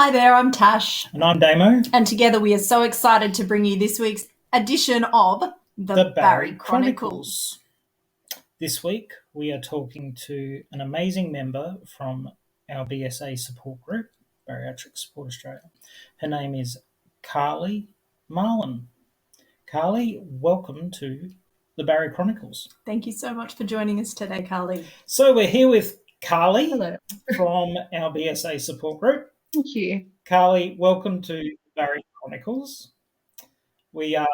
Hi there, I'm Tash. And I'm Damo. And together we are so excited to bring you this week's edition of the Bari Chronicles. This week we are talking to an amazing member from our BSA support group, Bariatric Support Australia. Her name is Carly Marlin. Carly, welcome to the Bari Chronicles. Thank you so much for joining us today, Carly. So we're here with Carly Hello. from our BSA support group. Thank you. Carly, welcome to Bari Chronicles. We are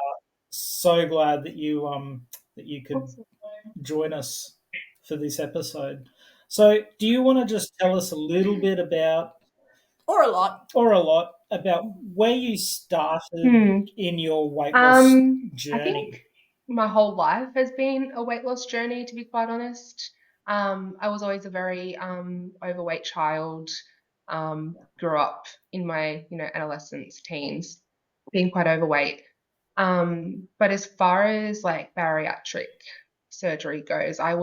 so glad that you could join us for this episode. So, do you want to just tell us a little bit about, or a lot about where you started in your weight loss journey? I think my whole life has been a weight loss journey, to be quite honest. I was always a very overweight child. Grew up in my adolescence, teens, being quite overweight. But as far as like bariatric surgery goes, I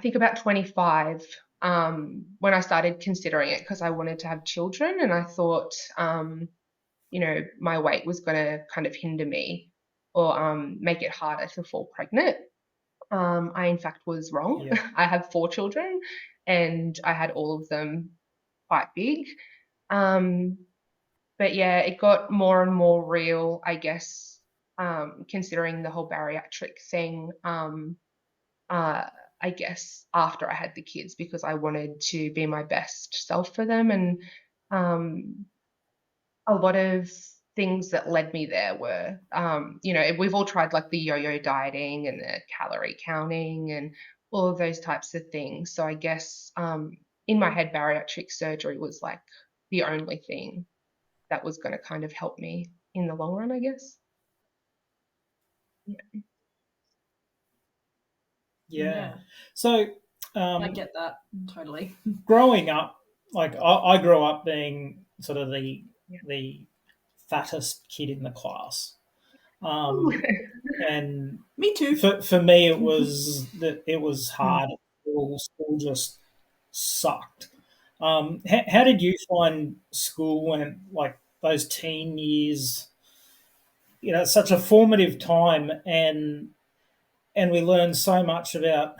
think about 25 when I started considering it because I wanted to have children, and I thought my weight was going to kind of hinder me or make it harder to fall pregnant. I in fact was wrong. Yeah. I have 4 children and I had all of them quite big. But yeah, it got more and more real, I guess, considering the whole bariatric thing, I guess, after I had the kids, because I wanted to be my best self for them. And a lot of things that led me there were, we've all tried like the yo-yo dieting and the calorie counting and all of those types of things. So I guess in my head, bariatric surgery was like the only thing that was going to kind of help me in the long run, I guess. Yeah. So I get that totally. Growing up, like I grew up being sort of the fattest kid in the class. And Me too. For me, it was hard. School just sucked. How did you find school and like those teen years? You know, it's such a formative time, and we learn so much about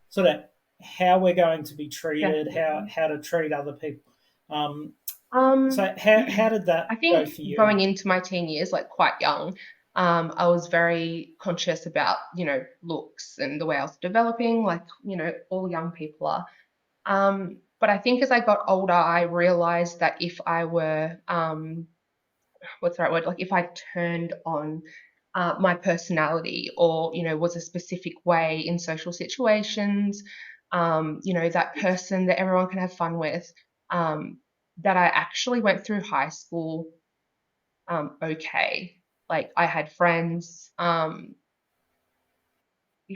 sort of how we're going to be treated, how to treat other people. So how did that I go think for you? going into my teen years, like quite young, I was very conscious about, looks and the way I was developing, like, all young people are. But I think as I got older, I realized that if I were, what's the right word? Like if I turned on my personality or, was a specific way in social situations, that person that everyone can have fun with, that I actually went through high school okay. Like I had friends,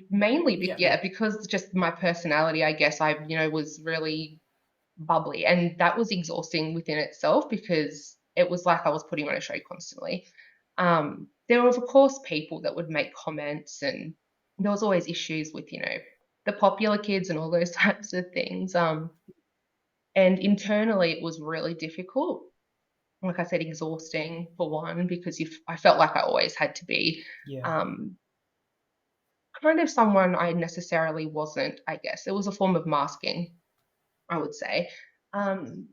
mainly because just my personality, I guess I, was really bubbly, and that was exhausting within itself because it was like I was putting on a show constantly. There were of course people that would make comments, and there was always issues with, the popular kids and all those types of things. And internally it was really difficult. Like I said, exhausting for one, because if I felt like I always had to be kind of someone I necessarily wasn't, I guess. It was a form of masking, I would say. So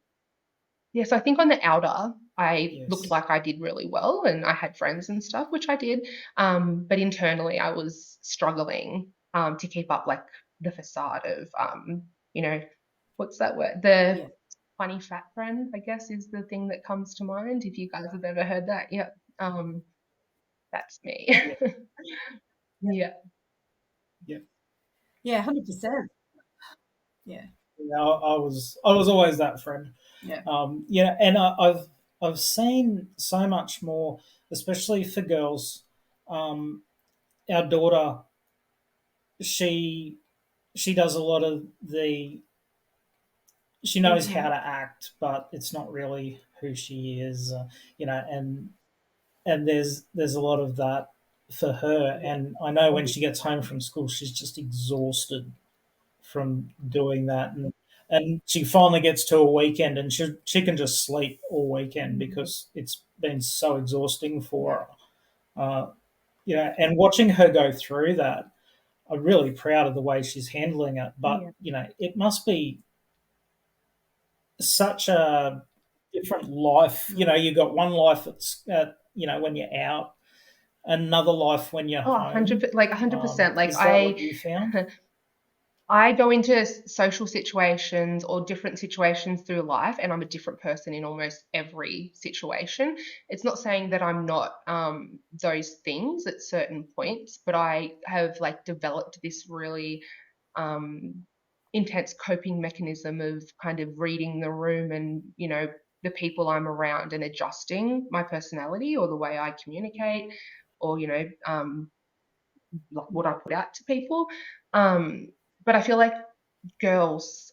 I think on the outer, I looked like I did really well and I had friends and stuff, which I did. But internally, I was struggling to keep up like the facade of, what's that word? The funny fat friend, I guess, is the thing that comes to mind. If you guys have ever heard that, that's me. Yeah. 100%. Yeah. I was always that friend. Yeah. And I've seen so much more, especially for girls. Our daughter, she does a lot of she knows how to act, but it's not really who she is, and there's a lot of that for her. And I know when she gets home from school, she's just exhausted from doing that. And and she finally gets to a weekend, and she can just sleep all weekend because it's been so exhausting for her. And watching her go through that, I'm really proud of the way she's handling it. But it must be such a different life. You got one life that's when you're out, another life when you're home. 100%. Is that what you found? I go into social situations or different situations through life, and I'm a different person in almost every situation. It's not saying that I'm not those things at certain points, but I have developed this really intense coping mechanism of kind of reading the room and the people I'm around and adjusting my personality or the way I communicate or what I put out to people. But I feel like girls,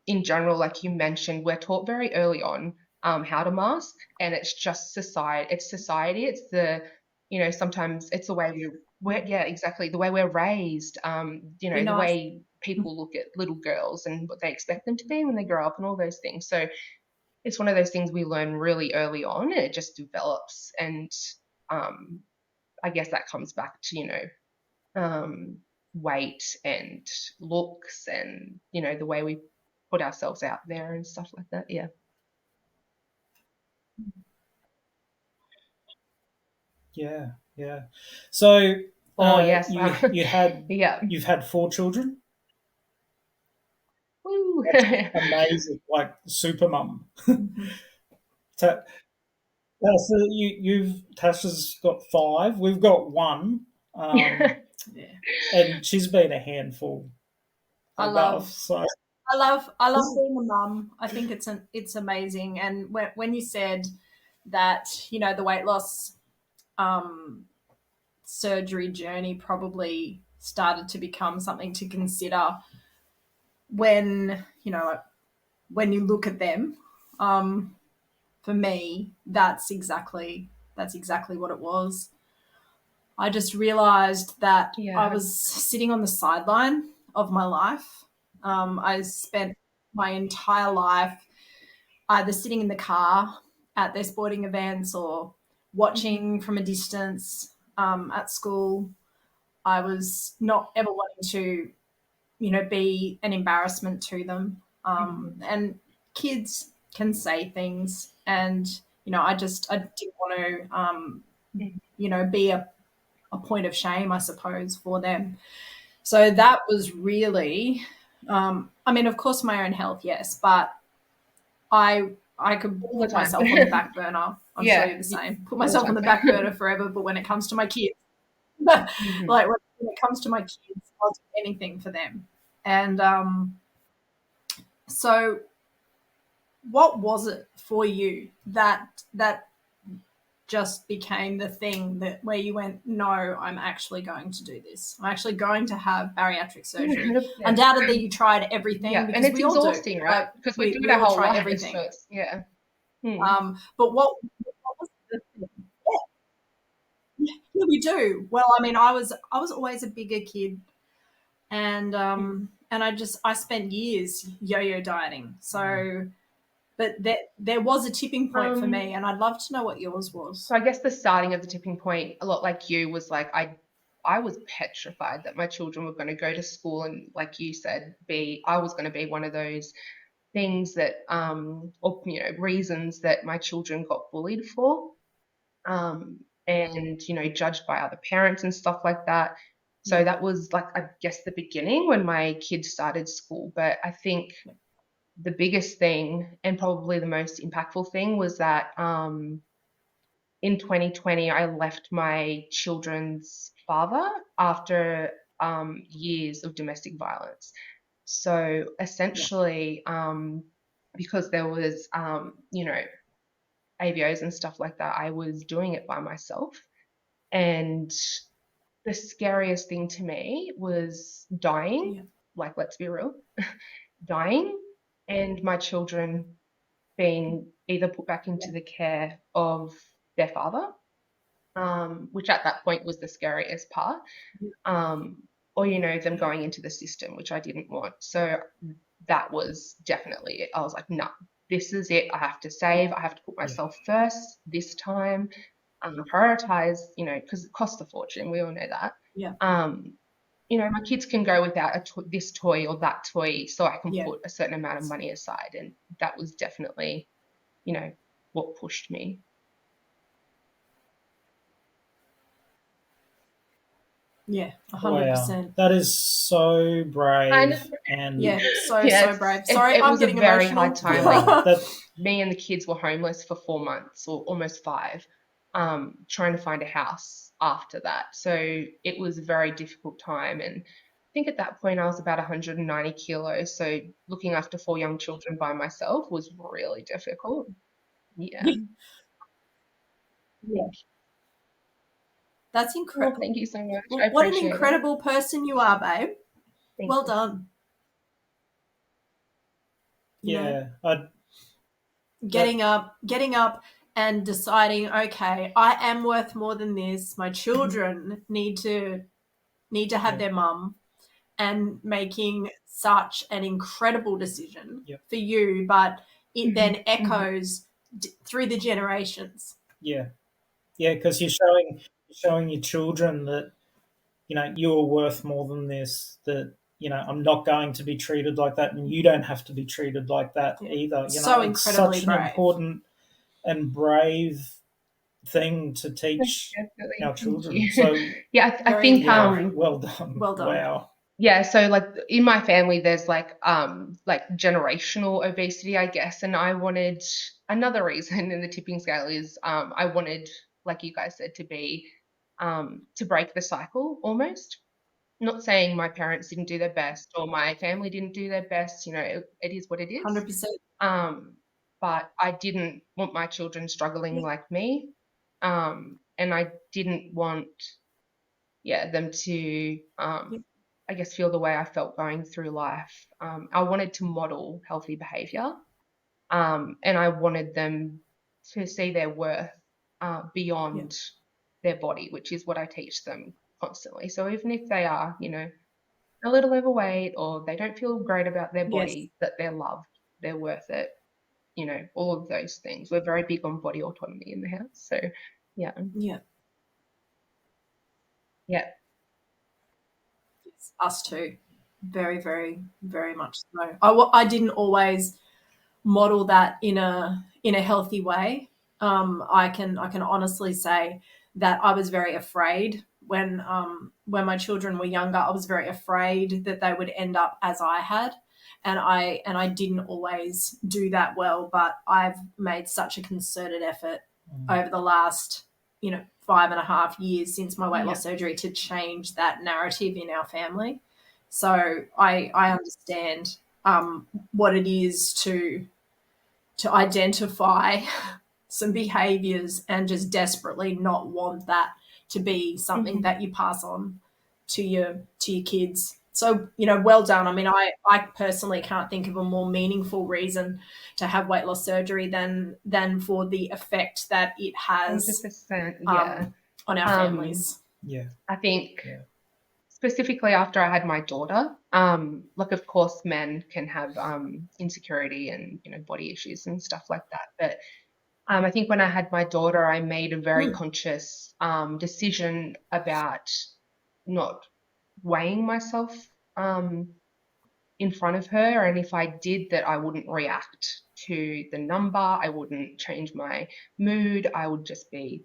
in general, like you mentioned, we're taught very early on how to mask, and it's just society. It's society. It's the, sometimes it's the way yeah, exactly, the way we're raised. Be The nice. way people look at little girls and what they expect them to be when they grow up, and all those things. So it's one of those things we learn really early on, and it just develops. And I guess that comes back to weight and looks and the way we put ourselves out there and stuff like that. Yeah. So Yes. you've had 4 children. Woo. That's amazing, like super mum. So Tash has got 5. We've got 1. Yeah. And she's been a handful. I love being a mum. I think it's amazing. And when you said that, the weight loss surgery journey probably started to become something to consider when when you look at them. For me, that's exactly what it was. I just realized that I was sitting on the sideline of my life. I spent my entire life either sitting in the car at their sporting events or watching from a distance at school. I was not ever wanting to, be an embarrassment to them. And kids can say things, and I didn't want to, be a point of shame, I suppose, for them. So that was really, of course, my own health, yes, but I could put myself on the back burner. I'm sure you're the same. Put myself on the back burner forever, but when it comes to my kids, like when it comes to my kids, I'll do anything for them. And so, what was it for you that just became the thing that where you went, no, I'm actually going to do this. I'm actually going to have bariatric surgery. 100%. Undoubtedly, you tried everything because and it's we all exhausting, do, right? Because we do it our whole try lives, everything. So but what was the thing? Yeah, we do. Well, I was always a bigger kid, and I spent years yo-yo dieting. So. But there was a tipping point for me, and I'd love to know what yours was. So I guess the starting of the tipping point, a lot like you, was like I was petrified that my children were going to go to school and, like you said, I was going to be one of those things that or reasons that my children got bullied for, and judged by other parents and stuff like that. So that was I guess the beginning when my kids started school. But I think the biggest thing and probably the most impactful thing was that in 2020 I left my children's father after years of domestic violence. So essentially, because there was AVOs and stuff like that, I was doing it by myself. And the scariest thing to me was dying. Let's be real, dying, and my children being either put back into the care of their father, which at that point was the scariest part, or them going into the system, which I didn't want. So that was definitely it. I was like, no, this is it. I have to save. I have to put myself first this time. Prioritize, because it costs a fortune. We all know that. Yeah. My kids can go without this toy or that toy, so I can Yeah. put a certain amount of money aside. And that was definitely, what pushed me. Yeah. Wow, 100%. that is so I know. brave, and Yeah. So, Yeah, so brave. it, Sorry, it I'm was a getting very hard emotional. time. Like, yeah, that me and the kids were homeless for 4 months or almost 5, trying to find a house after that. So it was a very difficult time. And I think at that point I was about 190 kilos. So looking after 4 young children by myself was really difficult. Yeah. Yeah. That's Well, incredible. thank you so much. I Well, what an appreciate it. incredible person you are, babe. Thank Well you. done. You know, yeah, I that getting up and deciding, okay, I am worth more than this. My children need to have yeah, their mum, and making such an incredible decision yeah, for you, but it then Mhm, mhm. echoes through the generations. yeah, yeah, because you're showing your children that you're worth more than this. That I'm not going to be treated like that, and you don't have to be treated like that Yeah. either. So It's incredibly such an brave. important and brave thing to teach Definitely. our Thank children. you. So Yeah, I Very think yeah, empowering. well done. Well done. Wow. yeah, so like in my family there's like generational obesity, I guess, and I wanted another reason in the tipping scale is I wanted, like you guys said, to break the cycle almost. Not saying my parents didn't do their best or my family didn't do their best, it is what it is. 100%. Um, but I didn't want my children struggling Yeah. like me. And I didn't want, them to, Yeah. I guess, feel the way I felt going through life. I wanted to model healthy behavior, and I wanted them to see their worth Yeah. beyond their body, which is what I teach them constantly. So even if they are, a little overweight or they don't feel great about their Yes. body, that they're loved, they're worth it, all of those things. We're very big on body autonomy in the house. So, yeah, Yeah. yeah, Yes. Us too. Very, very, very much so. I didn't always model that in a healthy way. I can honestly say that I was very afraid when my children were younger. I was very afraid that they would end up as I had, and I didn't always do that well. But I've made such a concerted effort Mm. over the last 5.5 years since my weight yeah, loss surgery to change that narrative in our family. So I understand what it is to identify some behaviors and just desperately not want that to be something hmm that you pass on to your kids. So, well done. I mean, I personally can't think of a more meaningful reason to have weight loss surgery than for the effect that it has 100%. Yeah. um, on our Um, families. Yeah, I think yeah, specifically after I had my daughter, like of course men can have insecurity and body issues and stuff like that, but I think when I had my daughter, I made a very Mm, conscious decision about not weighing myself um, in front of her. And if I did that, I wouldn't react to the number. I wouldn't change my mood. I would just be,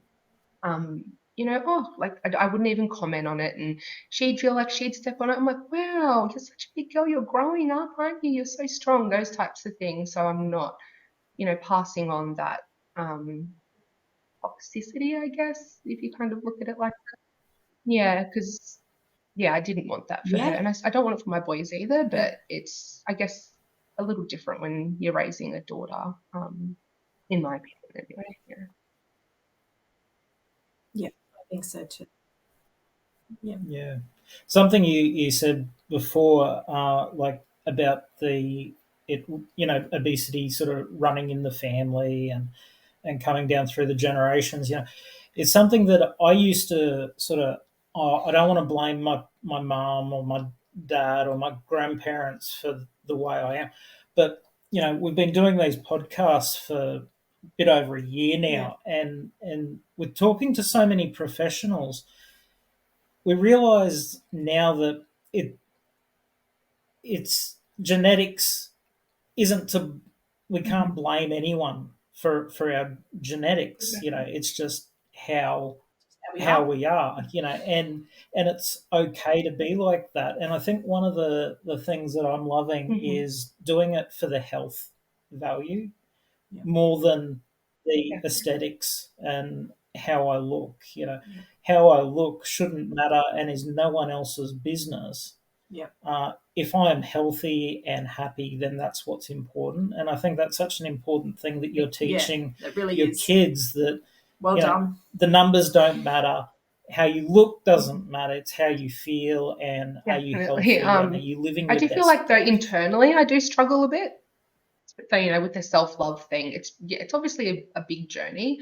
like I wouldn't even comment on it. And she'd feel like she'd step on it. I'm like, wow, you're such a big girl. You're growing up, aren't you? You're so strong, those types of things. So I'm not, passing on that um, toxicity, I guess, if you kind of look at it like that. Yeah, because yeah, I didn't want that for her, yeah, and I don't want it for my boys either. yeah, But it's, I guess, a little different when you're raising a daughter, in my opinion, anyway. Yeah. yeah. I think so too. Yeah, yeah. Something you said before, like about obesity sort of running in the family and coming down through the generations. It's something that I used to sort of. Oh, I don't want to blame my mum or dad or my grandparents for the way I am. But we've been doing these podcasts for a bit over a year now, and with talking to so many professionals, we realise now that it's genetics isn't to we can't blame anyone for our genetics. It's just how we are, and it's okay to be like that. And I think one of the things that I'm loving is doing it for the health value more than the aesthetics and how I look. How I look shouldn't matter and is no one else's business. If I am healthy and happy, then that's what's important. And I think that's such an important thing that you're teaching your kids, that well done. The numbers don't matter. How you look doesn't matter. It's how you feel, and are you healthy, and are you living your I do best feel like, though, life? internally I do struggle a bit. So, with the self-love thing, it's obviously a big journey.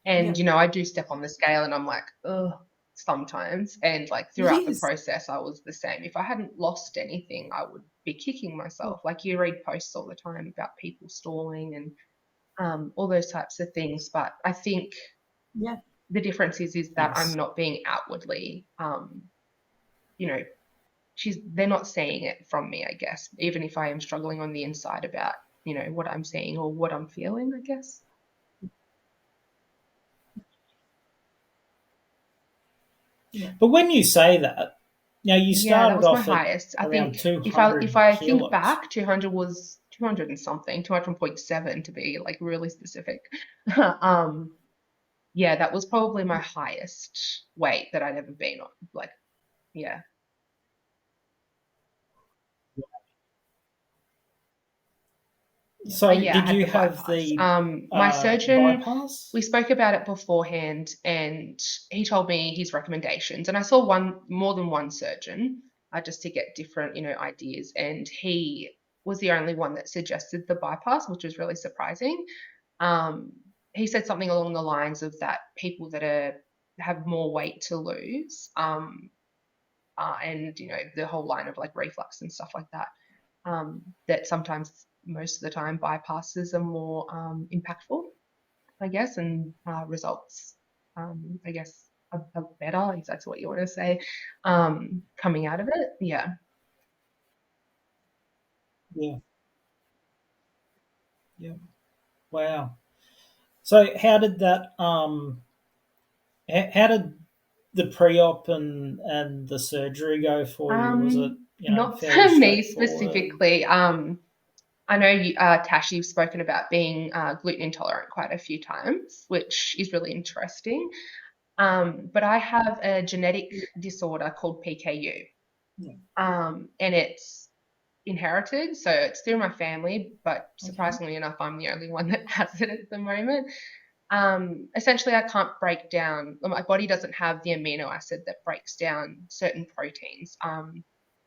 And, I do step on the scale and I'm like, ugh, sometimes. And like throughout the process, I was the same. If I hadn't lost anything, I would be kicking myself. Like, you read posts all the time about people stalling and all those types of things. But I think the difference is that I'm not being outwardly, they're not seeing it from me, I guess, even if I am struggling on the inside about, what I'm seeing or what I'm feeling, I guess. But when you say that, you that started was my off at highest. I around think if 200 I think kilos. back, 200 was 200 and something, 200.7 to be like really specific. That was probably my highest weight that I'd ever been on. Like, yeah. So I did had you the have bypass. the My surgeon, bypass? we spoke about it beforehand, and he told me his recommendations. And I saw more than one surgeon, just to get different, ideas. And he was the only one that suggested the bypass, which was really surprising. He said something along the lines of that people that have more weight to lose, and the whole line of like reflux and stuff like that. That sometimes, most of the time, bypasses are more impactful, I guess, and results, I guess, are better, if that's what you want to say, coming out of it. Yeah. Yeah. Yeah. Wow. So how did that how did the pre-op and the surgery go for you? Was it, Not fairly for me straightforward? specifically. I know you, Tash, you've spoken about being gluten intolerant quite a few times, which is really interesting. But I have a genetic disorder called PKU, and it's inherited, so it's through my family, but surprisingly enough, I'm the only one that has it at the moment. Essentially, I can't break down, my body doesn't have the amino acid that breaks down certain proteins.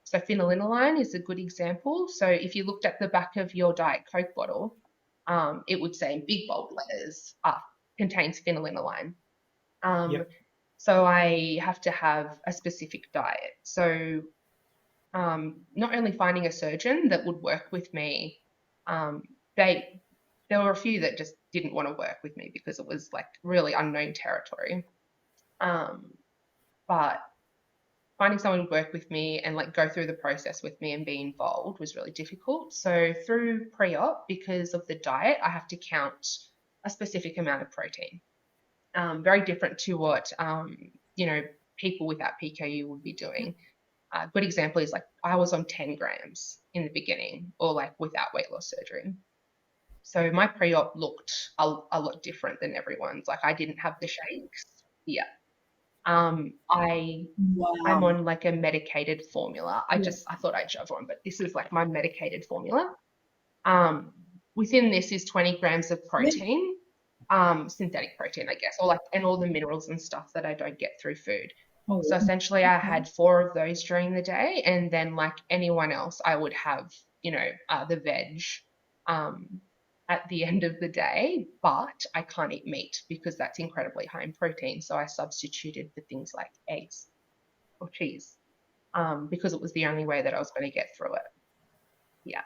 So phenylalanine is a good example. So if you looked at the back of your Diet Coke bottle, it would say in big bold letters, contains phenylalanine. Yep. So I have to have a specific diet. So not only finding a surgeon that would work with me, um, there were a few that just didn't want to work with me because it was like really unknown territory. But finding someone to work with me and like go through the process with me and be involved was really difficult. So through pre-op, because of the diet, I have to count a specific amount of protein. Very different to what people without PKU would be doing. A good example is like I was on 10 grams in the beginning, or like without weight loss surgery. So my pre-op looked a lot different than everyone's. Like I didn't have the shakes. Yeah. I'm on like a medicated formula. I thought I'd shove on, but this is like my medicated formula. Within this is 20 grams of protein, synthetic protein, I guess, or like, and all the minerals and stuff that I don't get through food. So essentially, I had 4 of those during the day, and then like anyone else, I would have, the veg, at the end of the day. But I can't eat meat because that's incredibly high in protein. So I substituted for things like eggs or cheese. because it was the only way that I was going to get through it. Yeah.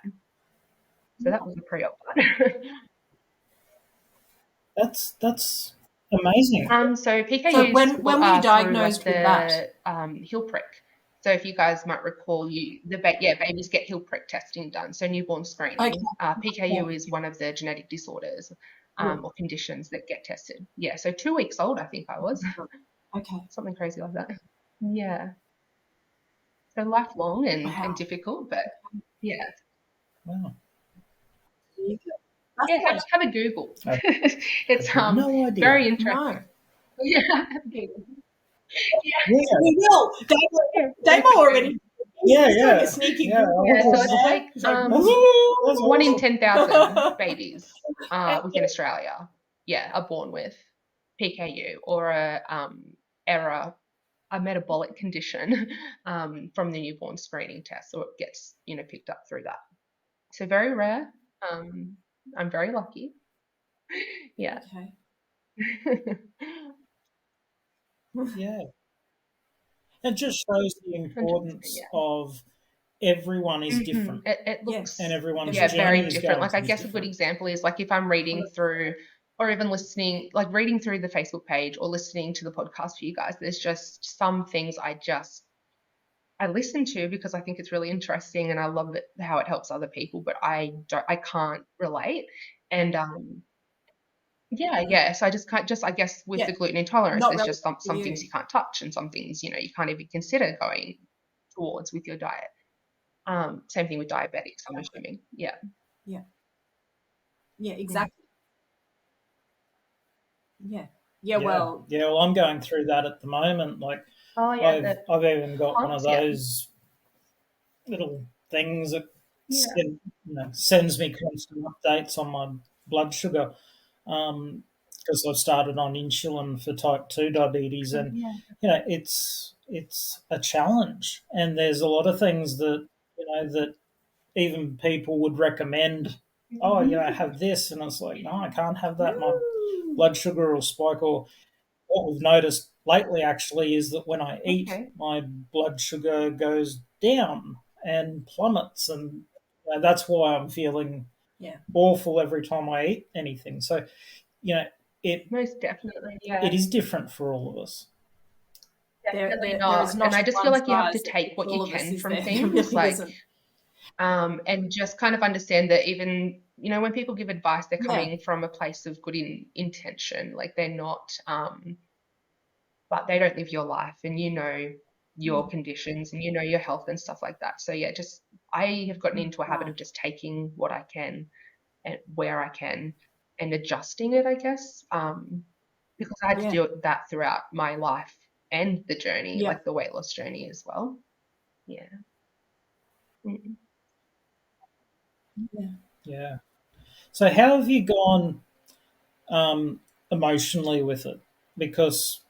So that was the pre-op part. That's amazing. So So PKUs when were you through diagnosed with the that? heel prick. So if you guys might recall, babies get heel prick testing done. So newborn Okay. screening. PKU is one of the genetic disorders or conditions that get tested. Yeah. So 2 weeks old, I think I was. Okay. Something crazy like that. Yeah. So lifelong and Wow. difficult, but yeah. Wow. Yeah, have a Google. I It's had no idea. very interesting. No. Yeah, have a Google. Yeah. We will. Damo already. Yeah, He's doing yeah. a sneaky Yeah, Google Yeah, so over it's there. like He's like, That's "Woo." 1 in awesome. 10,000 babies within Australia, are born with PKU or error, a metabolic condition from the newborn screening test, so it gets picked up through that. So very rare. I'm very lucky. Yeah. Okay. Yeah. It just shows the 100%, importance of everyone is different. It Yes. looks and everyone's very journey is different. going Like to I be guess a good different. example is like if I'm reading through or even listening, like reading through the Facebook page or listening to the podcast for you guys, there's just some things I listen to because I think it's really interesting and I love it how it helps other people, but I can't relate. And so I just can't I guess with Yeah. the gluten intolerance, Not there's just relevant to some things you. you can't touch and some things, you can't even consider going towards with your diet. Same thing with diabetics, I'm assuming. Yeah. Yeah. Yeah, exactly. Yeah. Yeah, well, Yeah, well, I'm going through that at the moment. Like, Oh yeah, I've even got one of pumps, yeah. those little things that Yeah. sends me constant updates on my blood sugar because I've started on insulin for type 2 diabetes, and Yeah. it's a challenge, and there's a lot of things that that even people would recommend. Oh, have this, and it's like, no, I can't have that. My blood sugar will spike. Or what we've noticed lately actually is that when I eat, Okay. my blood sugar goes down and plummets, and that's why I'm feeling yeah. awful every time I eat anything. So, it Most definitely. Yeah. it is different for all of us. Definitely There is not. not And I just feel one like you have to size that take fits what all you of us, can is from there? There things, really like isn't. and just kind of understand that even when people give advice, they're Yeah. coming from a place of good intention. Like they're not but they don't live your life, and your conditions and your health and stuff like that. So yeah, just I have gotten into a habit Right. of just taking what I can and where I can and adjusting it, I guess. Because I had to Yeah. do that throughout my life and the journey, Yeah. like the weight loss journey as well. Yeah. Mm. Yeah. Yeah. So, how have you gone emotionally with it? Because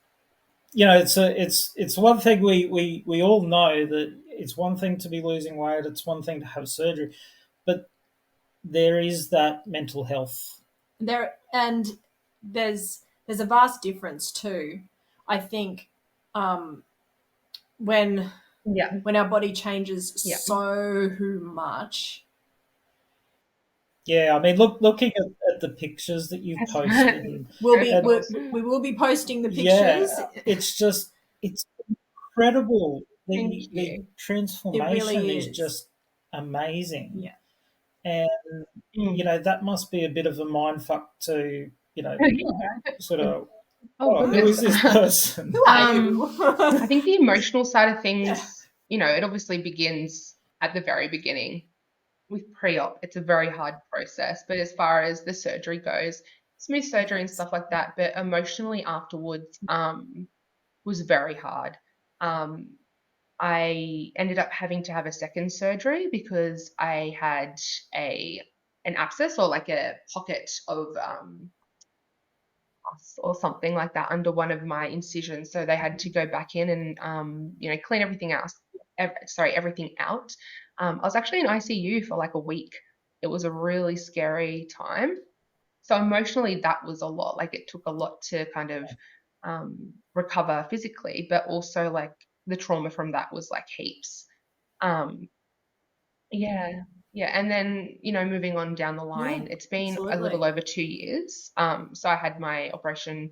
it's one thing we all know that it's one thing to be losing weight, it's one thing to have surgery, but there is that mental health. There's a vast difference too. I think when Yeah. our body changes Yeah. so much. Yeah, I mean, looking at the pictures that you've That's posted, and We will be posting the yeah, pictures. it's incredible. Thank The you. It transformation really is is. just amazing, Yeah. and Mm. that must be a bit of a mind fuck to sort of, Oh oh, who is goodness. this person? Who are you? I think the emotional side of Yeah. things, it obviously begins at the very beginning with pre-op. It's a very hard process, but as far as the surgery goes, smooth surgery and stuff like that, but emotionally afterwards was very hard. I ended up having to have a second surgery because I had an abscess or like a pocket of pus or something like that under one of my incisions. So they had to go back in and clean everything else. Everything out. I was actually in ICU for like a week. It was a really scary time. So emotionally, that was a lot. Like it took a lot to kind of recover physically, but also like the trauma from that was like heaps. Um, yeah, yeah. And then, moving on down the Yeah, line, it's been a little absolutely. over 2 years. So I had my operation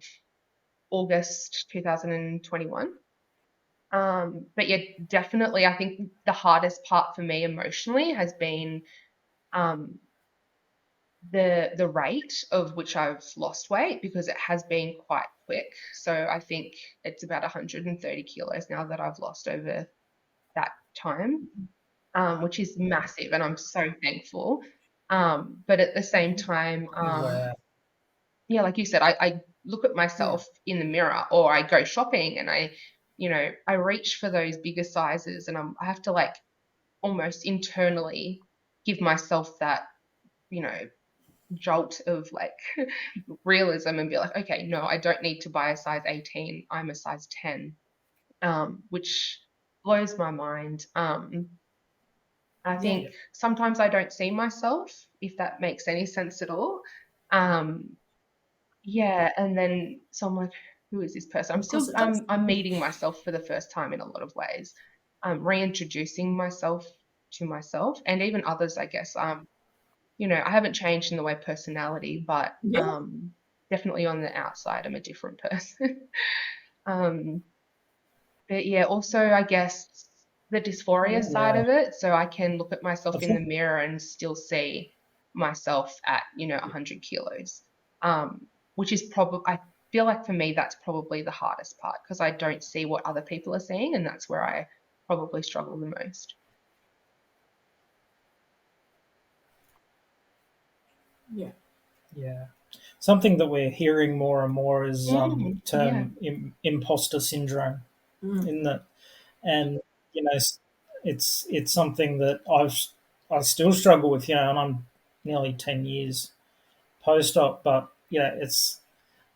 August 2021. But yeah, definitely, I think the hardest part for me emotionally has been um, the rate of which I've lost weight, because it has been quite quick. So I think it's about 130 kilos now that I've lost over that time, which is massive, and I'm so thankful. But at the same time, Wow. yeah, like you said, I look at Yeah. myself in the mirror, or I go shopping and I reach for those bigger sizes, and I have to like almost internally give myself that, you know, jolt of like realism, and be like, okay, no, I don't need to buy a size 18. I'm a size 10, which blows my mind. I Yeah. think sometimes I don't see myself, if that makes any sense at all. Um, yeah, and then so I'm like, who is this person? I'm Of course still it does. I'm meeting myself for the first time in a lot of ways. Reintroducing myself to myself, and even others, I guess. I haven't changed in the way personality, but Yeah. definitely on the outside, I'm a different person. um, but yeah, also I guess the dysphoria side Yeah. of it. So I can look at I myself in the think mirror and still see myself at, 100 kilos, which is probably, I feel like for me, that's probably the hardest part, because I don't see what other people are seeing. And that's where I probably struggle the most. Yeah. yeah. Something that we're hearing more and more is Yeah. term imposter syndrome Mm. in that, and it's something that I still struggle with, and I'm nearly 10 years post-op, but it's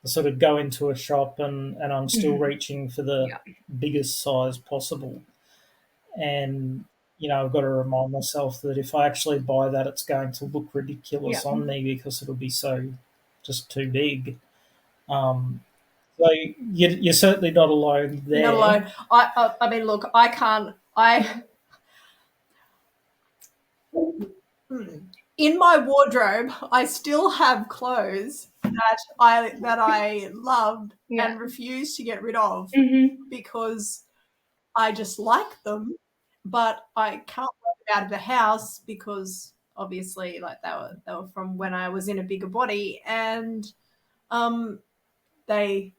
I sort of go into a shop and I'm still Mhm. reaching for the Yeah. biggest size possible, and I've got to remind myself that if I actually buy that, it's going to look Yeah. ridiculous on me because it'll be so just too big. Um, so you're certainly not alone You're not there. alone. I mean, look, I can't. In my wardrobe, I still have clothes that I loved Yeah. and refuse to get rid of Hmm. because I just like them, but I can't wear them out of the house because obviously, like they were from when I was in a bigger body, and um, they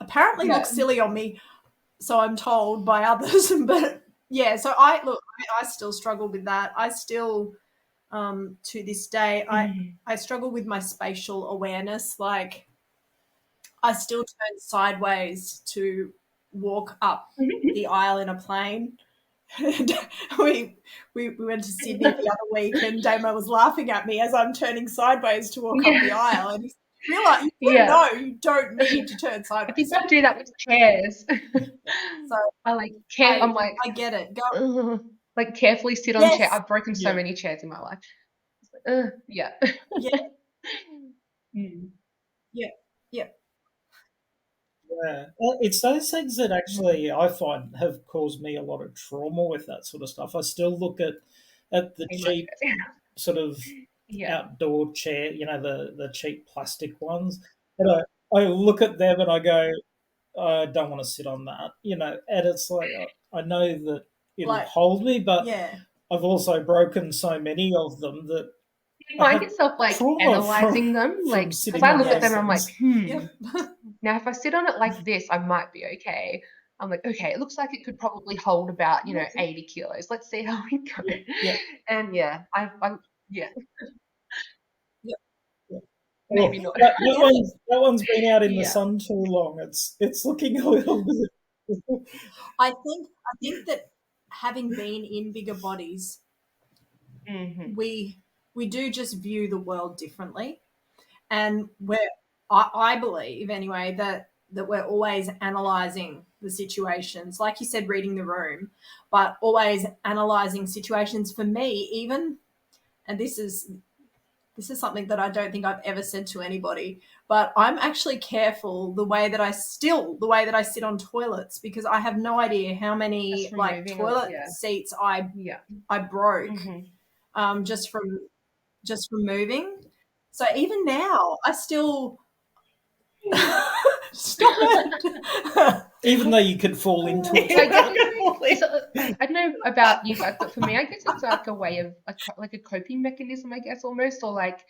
apparently look Yeah. silly on me. So I'm told by others, but yeah. So I still struggle with that. I still, to this day, Hmm. I struggle with my spatial awareness. Like I still turn sideways to walk up the aisle in a plane. we, we went to Sydney the other week, and Damo was laughing at me as I'm turning sideways to walk up the Yeah. aisle, and he said, "Realize you do Yeah. know you don't need to turn I think sideways." I do that with chairs. So I like care. I'm like, I get it. Go. ugh, like carefully sit on chair. Yes. I've broken so Yeah, many chairs in my life. Yeah. Yeah. Mm. Yeah. Yeah. yeah. Well, it's those things that actually I find have caused me a lot of trauma with that sort of stuff. I still look at the In my cheap chairs. sort of Yeah. outdoor chair, the cheap plastic ones, and I look at them and I go, I don't want to sit on that, and it's like I know that it'll Like, hold me, but yeah. I've also broken so many of them that You I find have yourself like trauma from analyzing them, from like, because sitting I on look at them those and I'm like, things. Yep. now if I sit on it like this, I might be okay. I'm like, okay, it looks like it could probably hold about, Yeah. 80 kilos. Let's see how we go. Yeah, And yeah, yeah, Yep. yeah. maybe Well, not. that Yeah. one's been out in the Yeah. sun too long. It's looking a little bit. I think that having been in bigger bodies, Hmm. we do just view the world differently, and I believe anyway that we're always analyzing the situations, like you said, reading the room, but always analyzing situations. For me, even, and this is this is something that I don't think I've ever said to anybody, but I'm actually careful the way that I sit on toilets, because I have no idea how many like toilet seats I broke just from moving. So even now, I still stop it. Even though you could fall into it. I don't know about you guys, but for me, I guess it's like a way of like a coping mechanism, I guess, almost, or like,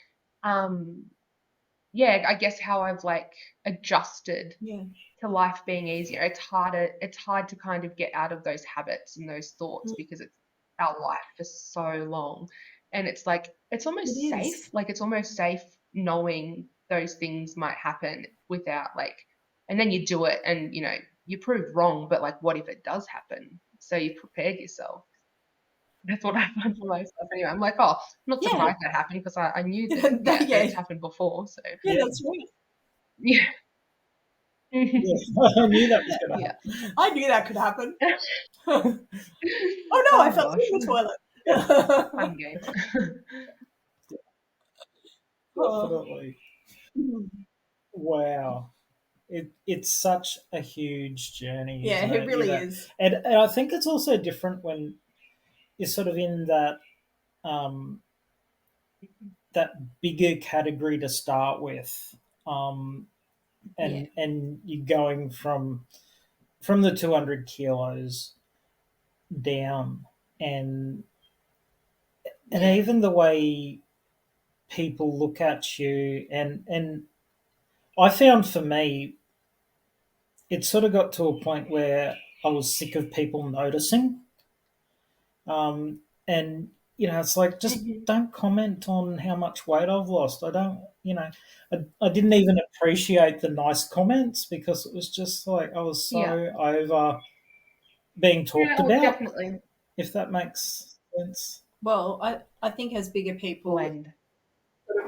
yeah, I guess how I've like adjusted to life being easier. It's hard to kind of get out of those habits and those thoughts because it's our life for so long. And it's like, it's almost safe. Like, it's almost safe knowing those things might happen without like, and then you do it and, you know, you prove wrong, but like, what if it does happen? So you prepared yourself. That's what I find for myself anyway. I'm like, oh, I'm not surprised that happened because I knew that, that it's happened before. So yeah, that's right. Yeah. I knew that was going to happen. I knew that could happen. Oh no, I fell in the toilet. Fun games. Definitely. Wow. It's such a huge journey. Yeah, isn't it really is. And I think it's also different when you're sort of in that that bigger category to start with, and you're going from the 200 kilos down, and even the way people look at you, and I found for me, it sort of got to a point where I was sick of people noticing. And, you know, it's like, just don't comment on how much weight I've lost. I don't, you know, I didn't even appreciate the nice comments because it was just like I was so over being talked about. Definitely. If that makes sense. Well, I think as bigger people,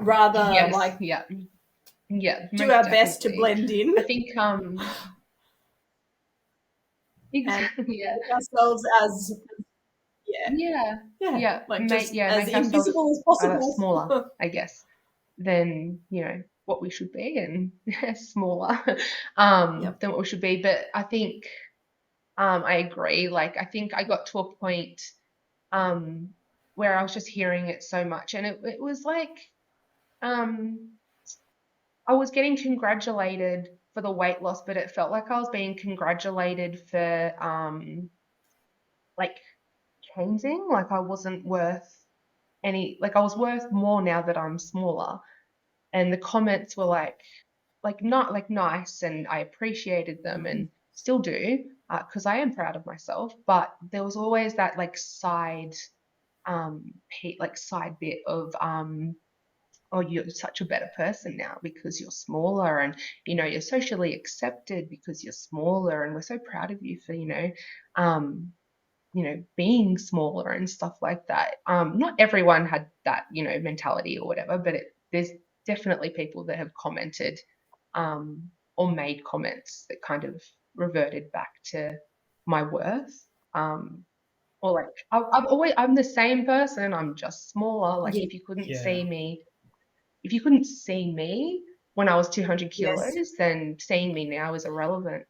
rather like do our best to blend in. I think exactly, ourselves as like as invisible as possible, smaller, I guess, than, you know, what we should be, and smaller than what we should be. But I think I agree. Like, I think I got to a point where I was just hearing it so much, and it was like I was getting congratulated for the weight loss, but it felt like I was being congratulated for like changing. Like, I wasn't worth like I was worth more now that I'm smaller. And the comments were like not like nice, and I appreciated them and still do, because I am proud of myself. But there was always that like side side bit of oh, you're such a better person now because you're smaller, and, you know, you're socially accepted because you're smaller, and we're so proud of you for, being smaller and stuff like that. Not everyone had that, mentality or whatever, but there's definitely people that have commented or made comments that kind of reverted back to my worth. Or like, I'm the same person, I'm just smaller. Like, if you couldn't see me when I was 200 kilos, then seeing me now is irrelevant.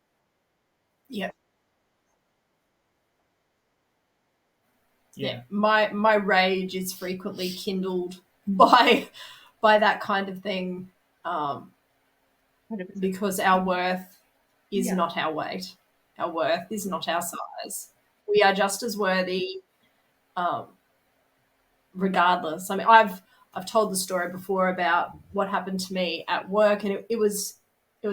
Yeah. My rage is frequently kindled by that kind of thing, because our worth is not our weight. Our worth is not our size. We are just as worthy, regardless. I mean, I've told the story before about what happened to me at work, and it was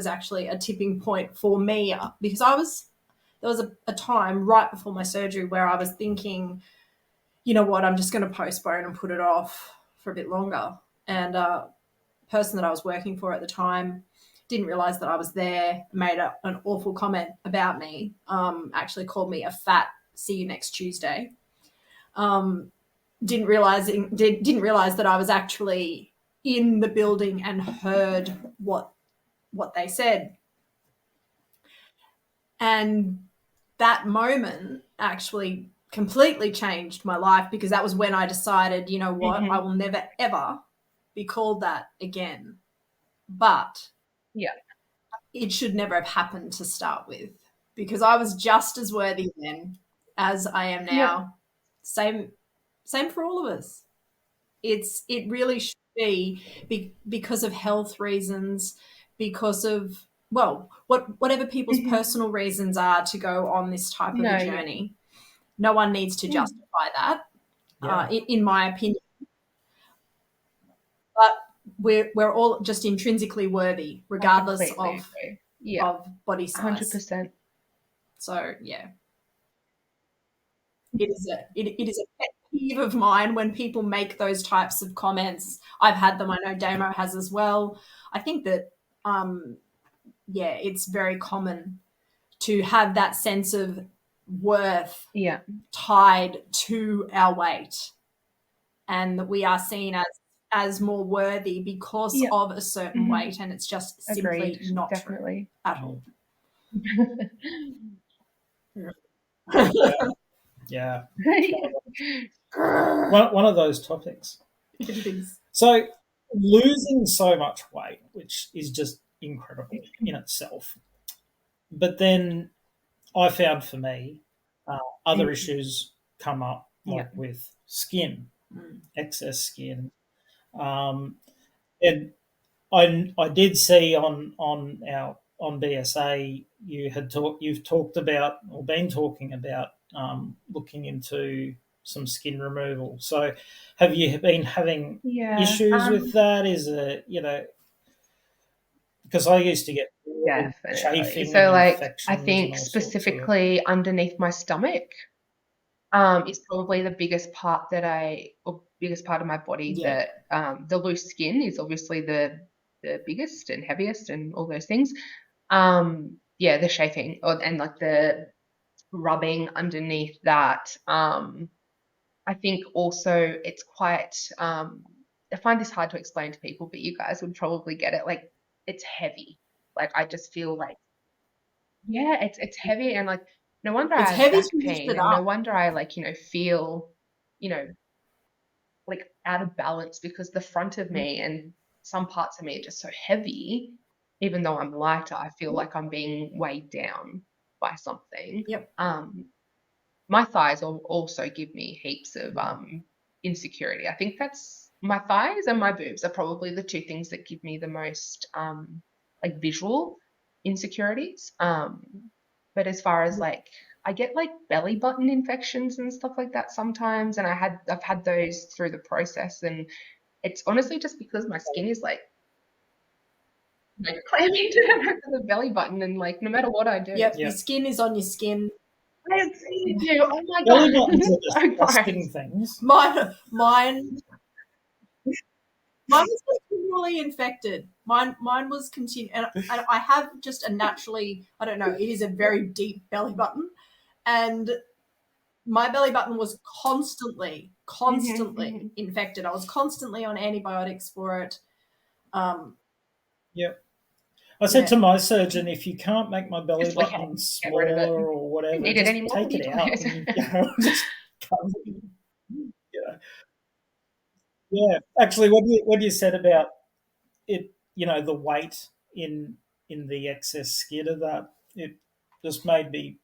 actually a tipping point for me, because there was a time right before my surgery where I was thinking, you know what, I'm just going to postpone and put it off for a bit longer. And the person that I was working for at the time didn't realize that I was there, made an awful comment about me, actually called me a fat, see you next Tuesday. Didn't realize that I was actually in the building and heard what they said. And that moment actually completely changed my life, because that was when I decided, you know what, I will never, ever be called that again. But Yeah. it should never have happened to start with, because I was just as worthy then as I am Yeah. now. Same for all of us. It really should be because of health reasons, because of, well, whatever people's personal reasons are to go on this type of No, a yeah. journey. No one needs to justify that, Yeah. in my opinion. But we're all just intrinsically worthy, regardless Completely agree. Yeah, of body size. 100%. So yeah, it is a pet peeve of mine when people make those types of comments. I've had them. I know Damo has as well. I think that yeah, it's very common to have that sense of worth Yeah. tied to our weight, and that we are seen as more worthy because Yeah. of a certain Mhm. weight, and it's just Agreed. simply not true Definitely. at all. Yeah. It One of those topics. is. So losing so much weight, which is just incredible in itself. But then I found for me, other issues come up, Yeah. like with skin, Mm. excess skin. And I did see on our on BSA you've talked about or been talking about looking into some skin removal. So have you been having Yeah. issues with that? Is it, because I used to get Definitely. chafing and So, like, I infections and think all sorts of. specifically underneath my stomach, is probably the biggest part or biggest part of my body Yeah. that, the loose skin is obviously the biggest and heaviest and all those things. Yeah, the chafing and like the rubbing underneath that. I think also it's quite, I find this hard to explain to people, but you guys would probably get it. Like, it's heavy. Like, I just feel like, yeah, it's heavy, and like no wonder It's I have heavy back to lift pain, it and no up. wonder I like, feel, you know, like out of balance because the front of me and some parts of me are just so heavy. Even though I'm lighter, I feel like I'm being weighed down by something. Yep. My thighs also give me heaps of insecurity. I think that's my thighs and my boobs are probably the two things that give me the most like visual insecurities. But as far as like I get like belly button infections and stuff like that sometimes, and I've had those through the process, and it's honestly just because my skin is like clammy to the back of the belly button, and like no matter what I do. Yep. Your Yeah, skin is on your skin. I see you. Oh my belly god, buttons are so disgusting gross. things. Mine was continually infected. Mine was and I have just a naturally, I don't know, it is a very deep belly button, and my belly button was constantly infected. I was constantly on antibiotics for it. Um, Yeah. I said yeah, to my surgeon, if you can't make my belly Just like button get rid of it. smaller or Don't whatever, need it just anymore. What take are you it talking out about? and just cover it. Yeah. Yeah. Actually, what you said about it, the weight in the excess skin of that, it just made me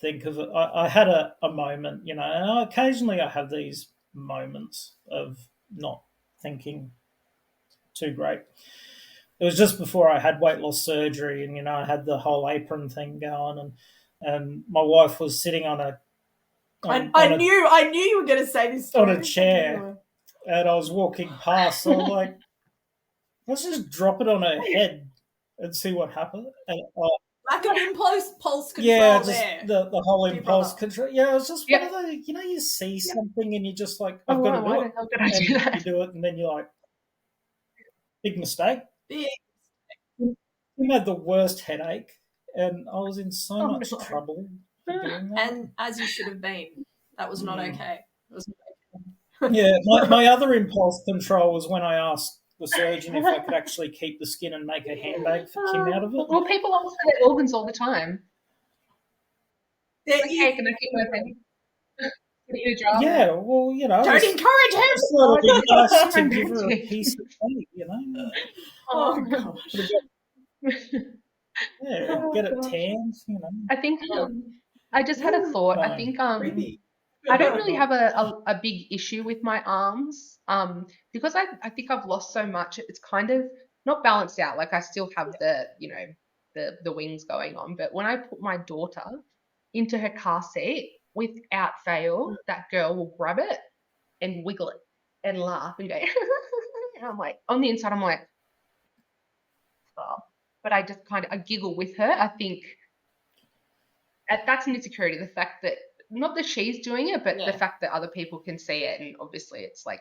think of it. I had a moment, and occasionally I have these moments of not thinking too great. It was just before I had weight loss surgery, and I had the whole apron thing going, and my wife was sitting on a I knew you were going to say this on story. a chair, and I was walking past. So I'm like, let's just drop it on her head and see what happens. And Lack of pulse yeah, control just there, the whole dear impulse brother. control. Yeah, it was just one Yep. of the, you see Yep. something and you're just like, Oh, I've got to why do the it, hell did I do and that? you do it, and then you're like, big mistake. Big. You had the worst headache, and I was in so Oh much no. trouble for doing that. And as you should have been. That was not okay. It was Yeah, my other impulse control was when I asked the surgeon if I could actually keep the skin and make a handbag for Kim out of it. Well, people always say their organs all the time. there Like, hey, is can I keep my penny? You drama. Yeah, well, Don't encourage him. just thought it'd be nice to I'm give her a going piece of cake, Oh Oh, God. oh get it gosh. tanned, I think Oh, I just had a thought. I No. think creepy. I don't really have a big issue with my arms. Because I think I've lost so much, it's kind of not balanced out. Like I still have the wings going on. But when I put my daughter into her car seat, without fail, that girl will grab it and wiggle it and laugh and go, and I'm like, on the inside, I'm like, oh. But I just I giggle with her. I think that's an insecurity. The fact that not that she's doing it, but the Yeah. fact that other people can see it, and obviously it's like,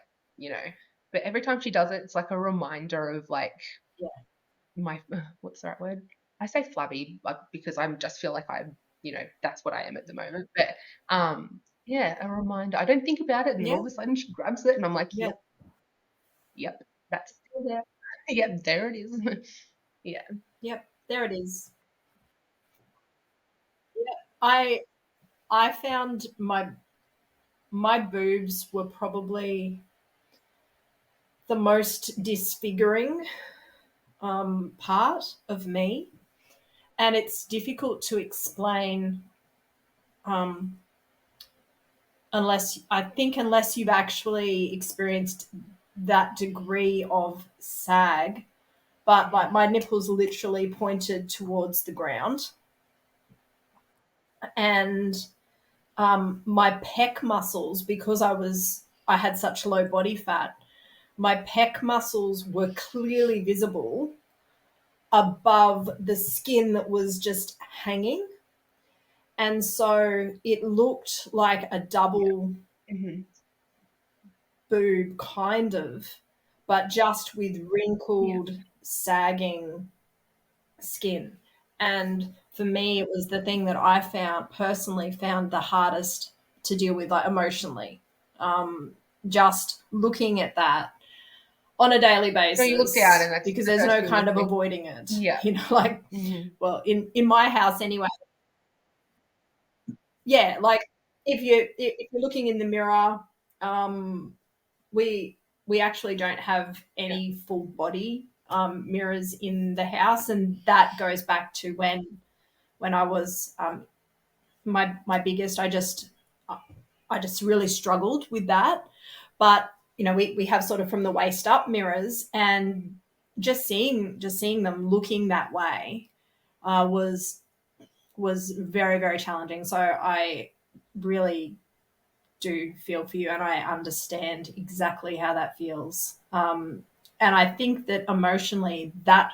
But every time she does it, it's like a reminder of like Yeah. my what's the right word? I say flabby, like because I just feel like I'm, that's what I am at the moment. But yeah, a reminder. I don't think about it, and all Yeah. of a sudden she grabs it, and I'm like, Yeah. yep, that's still there. Yep, there it is. Yeah. Yep. There it is. Yeah. I found my boobs were probably the most disfiguring part of me, and it's difficult to explain um, unless you've actually experienced that degree of sag. But like my nipples literally pointed towards the ground, and my pec muscles, because I had such low body fat, my pec muscles were clearly visible above the skin that was just hanging. And so it looked like a double Mm-hmm. boob, kind of, but just with Yeah. wrinkled, sagging skin. And for me, it was the thing that I found the hardest to deal with, like emotionally. Just looking at that on a daily So you look down, basis, and that's because the there's first no thing you kind of think. avoiding it. Yeah. Like, Mm-hmm. well, in my house anyway. Yeah, like if you're looking in the mirror, um, we we actually don't have Yeah. any full body mirrors in the house, and that goes back to when I was my biggest. I just really struggled with that, but we have sort of from the waist up mirrors, and just seeing them looking that way was very, very challenging. So I really do feel for you, and I understand exactly how that feels. And I think that emotionally, that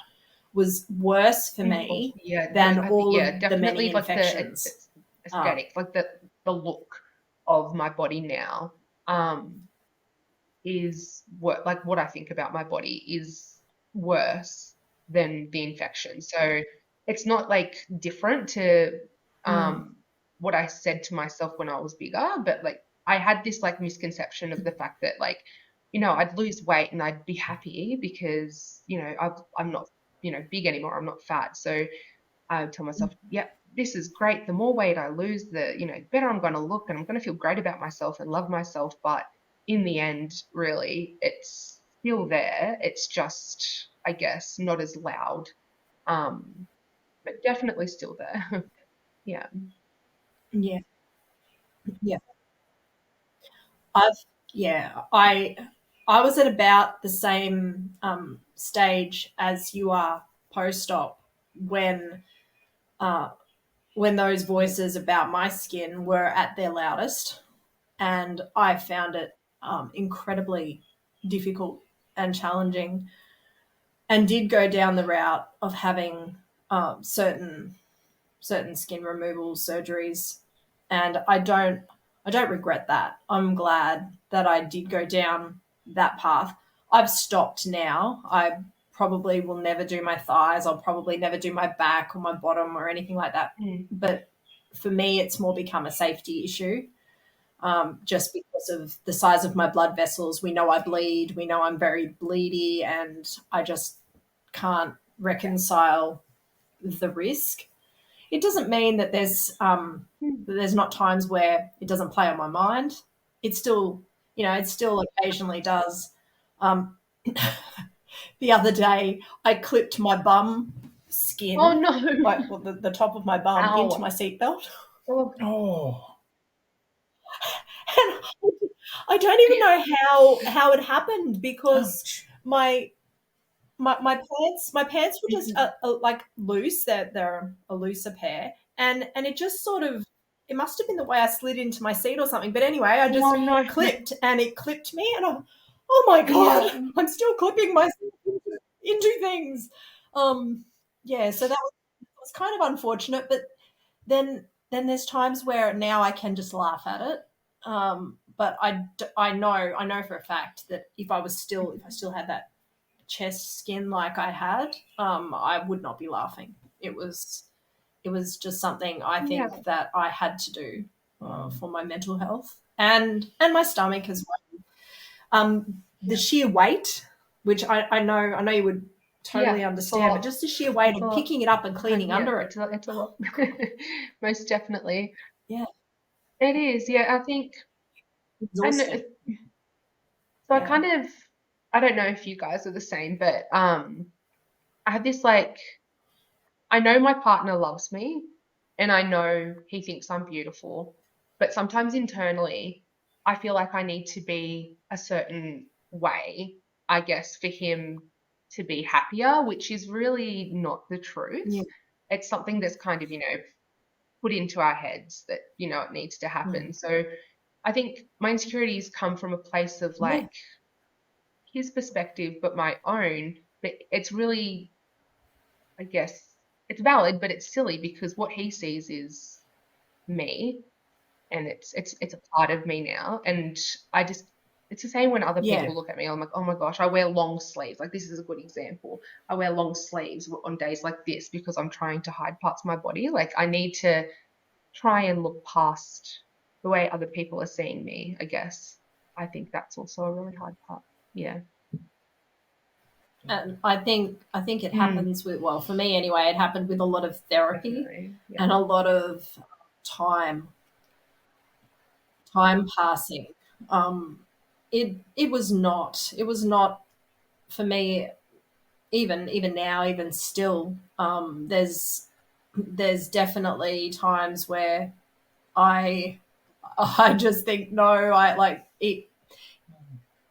was worse for me Yeah, no, than I think all yeah, of the definitely many like the infections. Um, aesthetic, like the look of my body now, is what I think about my body is worse than the infection. So it's not like different to mm, um what I said to myself when I was bigger, but like I had this like misconception of the fact that like, I'd lose weight and I'd be happy because, I'm not, big anymore. I'm not fat. So I would tell myself, yep, this is great. The more weight I lose, the, better I'm going to look and I'm going to feel great about myself and love myself. But in the end, really, it's still there. It's just, I guess, not as loud, but definitely still there. Yeah. yeah, yeah. I've yeah, I was at about the same stage as you are post-op when uh, when those Yeah. voices about my skin were at their loudest, and I found it incredibly difficult and challenging, and did go down the route of having certain skin removal surgeries, and I don't regret that. I'm glad that I did go down that path. I've stopped now. I probably will never do my thighs. I'll probably never do my back or my bottom or anything like that. Mm. But for me, it's more become a safety issue, just because of the size of my blood vessels. We know I bleed. We know I'm very bleedy, and I just can't reconcile the risk. it doesn't mean that there's not times where it doesn't play on my mind. It still, it still occasionally does. Um, the other day, I clipped my bum Oh skin, no. like well, the top of my bum, into Ow. my seatbelt. Oh. Oh, And I don't even know how it happened because ouch. my my pants were just like loose. They're a looser pair, and it just sort of, it must have been the way I slid into my seat or something. But anyway, I just Oh no. clipped, and it clipped me, and oh my god, Yeah. I'm still clipping myself into things. Yeah, so that was kind of unfortunate, but then there's times where now I can just laugh at it. But I know for a fact that if I still had that chest skin like I had, I would not be laughing. It was just something I Yeah. think that I had to do for my mental health and my stomach as well. The sheer weight, which I know you would totally Yeah. It's a understand, but lot. just the sheer weight It's a of lot. picking it up and cleaning Yeah, under it. it's a lot. Most definitely. Yeah, It is. Yeah, I think I know. exhausting. So I Yeah, kind of, I don't know if you guys are the same, but I had this like, I know my partner loves me and I know he thinks I'm beautiful, but sometimes internally I feel like I need to be a certain way, I guess, for him to be happier, which is really not the truth. yeah, It's something that's kind of, put into our heads that, it needs to mm, happen. So I think my insecurities come from a place of yeah, like his perspective, but my own. But it's really, I guess, it's valid, but it's silly because what he sees is me, and it's a part of me now. And I just, it's the same when other yeah. people look at me. I'm like, oh my gosh, I wear long sleeves. Like this is a good example. I wear long sleeves on days like this because I'm trying to hide parts of my body. Like I need to try and look past the way other people are seeing me, I guess. I think that's also a really hard part. Yeah. And I think it Mm, happens with, well, for me anyway, it happened with a lot of therapy definitely. Yeah. and a lot of time time passing. It was not for me, even now, even still. There's definitely times where I I just think, no, I like it.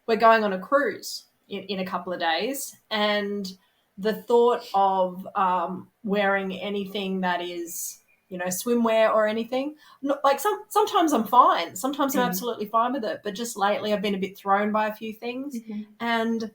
We're going on a cruise in a couple of days, and the thought of wearing anything that is, swimwear or anything, like sometimes I'm fine, sometimes I'm Mm, absolutely fine with it, but just lately I've been a bit thrown by a few things, hmm. and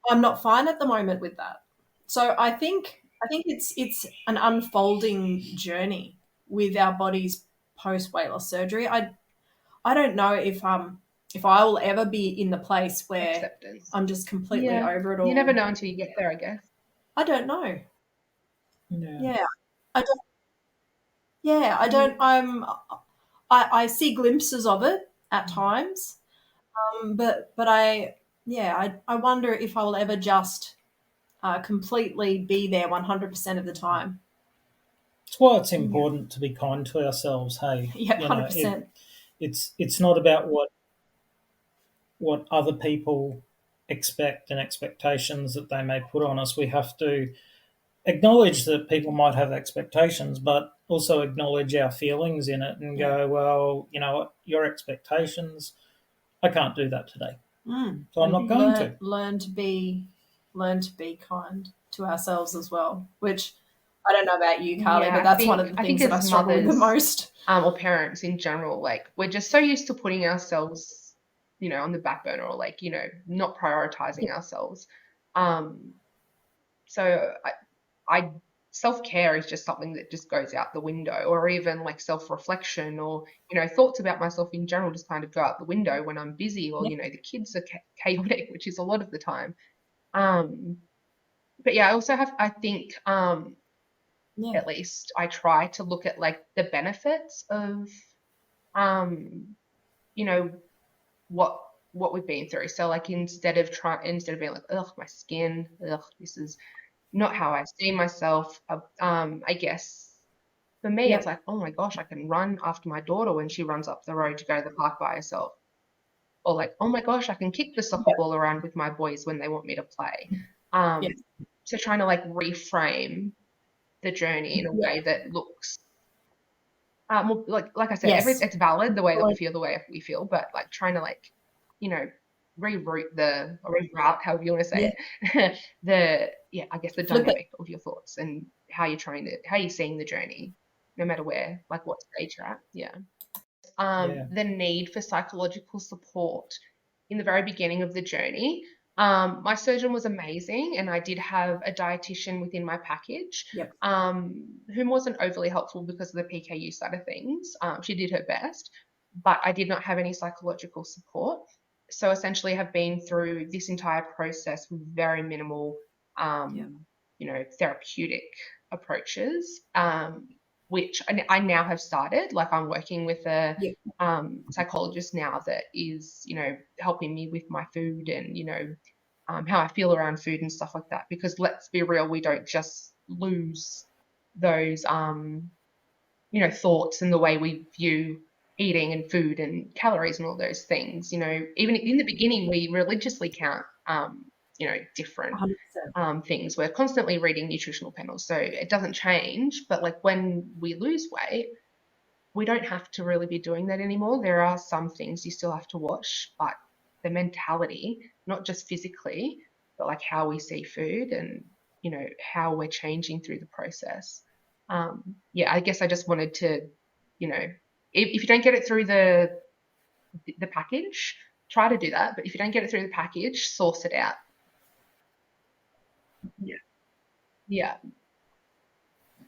I'm not fine at the moment with that. So I think it's an unfolding journey with our bodies post weight loss surgery. I don't know if I will ever be in the place where Acceptance. I'm just completely Yeah. over it You never all. know until you get there, I guess. I don't know. Yeah. Yeah. I don't yeah, I don't Mm, I see glimpses of it at times. But I wonder if I'll ever just completely be there 100% of the time. It's why it's yeah. important to be kind to ourselves. Hey, Yeah, 100%. it's not about what other people expect and expectations that they may put on us. We have to acknowledge that people might have expectations, but also acknowledge our feelings in it and Yeah. go, well, you know what, your expectations, I can't do that today, so I'm not And going learn to. learn to be learn to be kind to ourselves as well, which I don't know about you, Carly, Yeah, but that's one of the I think things that I as struggle with the mothers, most. or parents in general, like we're just so used to putting ourselves, on the back burner or like, not prioritizing ourselves. Um, so I self-care is just something that just goes out the window, or even like self-reflection or, thoughts about myself in general just kind of go out the window when I'm busy or, Yeah, the kids are chaotic, which is a lot of the time. Um, but yeah, I also have, I think, yeah, at least I try to look at like the benefits of um you know what we've been through. So like instead of being like, ugh, my skin, ugh, this is not how I see myself, I guess For me, Yep. it's like, oh my gosh, I can run after my daughter when she runs up the road to go to the park by herself. Or like, oh my gosh, I can kick the soccer Yep. ball around with my boys when they want me to play. Yes. So trying to like reframe the journey in a Yep. way that looks more like I said, Yes. it's valid the way that we Absolutely. feel the way we feel, but like trying to like, you know, reroute, however you want to Yeah. say it, I guess the Flip it. dynamic of your thoughts and how you're seeing the journey, no matter where, like what stage you're at. Yeah. Yeah. The need for psychological support in the very beginning of the journey. My surgeon was amazing, and I did have a dietitian within my package, Yep. whom wasn't overly helpful because of the PKU side of things. She did her best, but I did not have any psychological support. So essentially, have been through this entire process with very minimal, Yep. therapeutic approaches. Which I now have started. Like I'm working with a Yep. psychologist now that is, helping me with my food and, how I feel around food and stuff like that. Because let's be real, we don't just lose those, thoughts and the way we view eating and food and calories and all those things. Even in the beginning, we religiously count, different 100%. things. We're constantly reading nutritional panels, so it doesn't change. But like when we lose weight, we don't have to really be doing that anymore. There are some things you still have to watch, but the mentality, not just physically, but like how we see food and how we're changing through the process. I guess I just wanted to, if you don't get it through the package, try to do that. But if you don't get it through the package, source it out. Yeah. Yeah.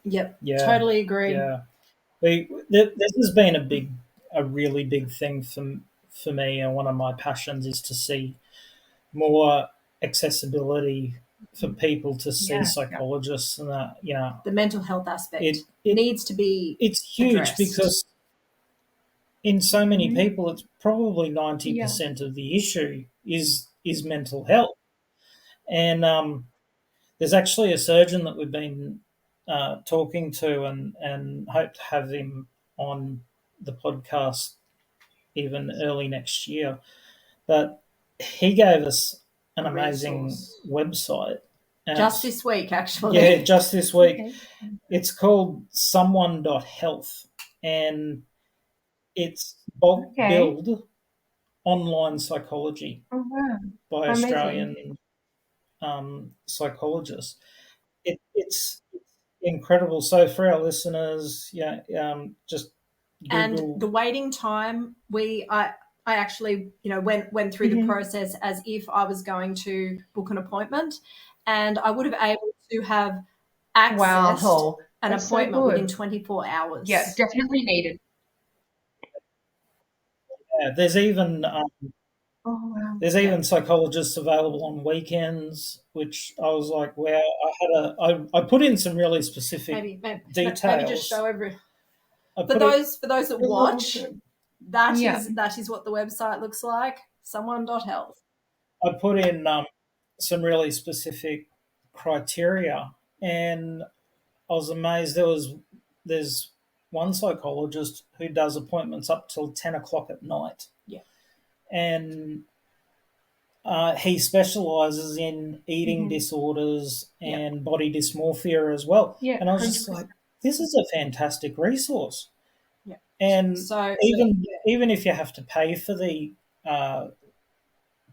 Yep. Yeah. Totally agree. Yeah. This has been a really big thing for me, and one of my passions is to see more accessibility for people to see Yeah. psychologists, and that The mental health aspect it needs to be it's huge addressed. because in so many Mhm. people, it's probably Yeah. 90% of the issue is mental health, and there's actually a surgeon that we've been talking to, and hope to have him on the podcast even early next year. But he gave us an A amazing resource. website. Just this week, actually. Yeah, just this week. Okay. It's called someone.health, and it's bulk Okay. billed online psychology Oh wow. by Amazing. Australian psychologists. It's incredible. So for our listeners, just And Google. the waiting time, I actually, went through the Mhm. process as if I was going to book an appointment, and I would have able to have accessed Wow. an That's so appointment within good. 24 hours. Yeah, definitely needed. Yeah, there's even Oh wow. There's Yeah. even psychologists available on weekends, which I was like, wow. I put in some really specific Maybe details. just show every I for put it, those that watch. Awesome. That Yeah. is what the website looks like. Someone.health. I put in some really specific criteria, and I was amazed. There's one psychologist who does appointments up till 10 o'clock at night, Yeah. and he specialises in eating Mhm. disorders Yeah. and body dysmorphia as well. Yeah, And I was just 100%. like, this is a fantastic resource. Yeah. And So even if you have to pay uh,